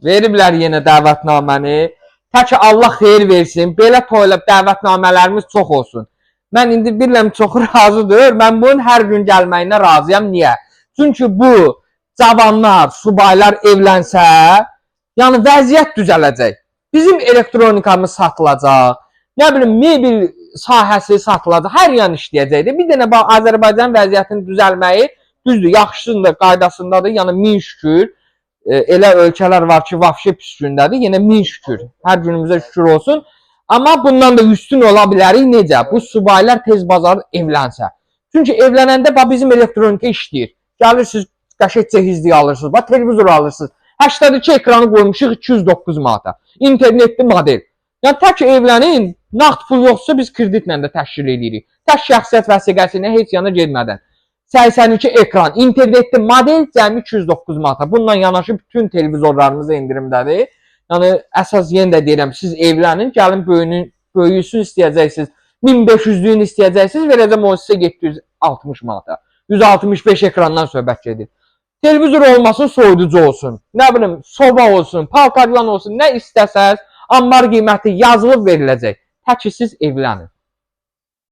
Veriblər yenə dəvətnaməni. Tək Allah xeyir versin. Belə toyla dəvətnamələrimiz çox olsun. Mən indi bilirəm çox razıdır. Mən bunun hər gün gəlməyinə razıyam. Niyə? Çünki bu cavanlar, subaylar evlənsə, yəni vəziyyət düzələcək. Bizim elektronikamız satılacaq. Nə bilim, mebel sahəsi satılacaq. Hər yan işləyəcəkdir. Bir dənə Azərbaycan vəziyyətinin düzəlməyi düzdür, yaxşısındır, qaydasındadır. Yəni min şükür. Elə ölkələr var ki, vəbşə pis gündədir. Yenə min şükür. Hər günümüzə şükür olsun. Amma bundan da üstün ola bilərik. Necə? Bu subaylar tez bazar evlənsə. Çünki evlənəndə bizim elektronika işləyir. Gəlirsiniz, qəşəng cehizliyi alırsınız. Televizor alırsınız. 82 ekranı qoymuşuq 209 manata. İnternetli model. Yəni tək evlənin, nağd pul yoxsa biz kreditlə də təşkil edirik. Tək şəxsiyyət vəsiqəsinə heç yana getmədən. 82 ekran, internetli model cəmi 209 manata. Bununla yanaşı bütün televizorlarımız endirimdədir. Yəni əsas yenə də deyirəm, siz evlənin, gəlin böyüsünü istəyəcəksiniz, 1500-lüyünü istəyəcəksiniz, verəcəm o sizə 760 manata. 165 ekrandan söhbət gedir. Televizor olmasın, soyuducu olsun, nə bilim, soba olsun, paltarlan olsun, nə istəsəz, ambar qiyməti yazılıb veriləcək. Tək ki siz evlənin.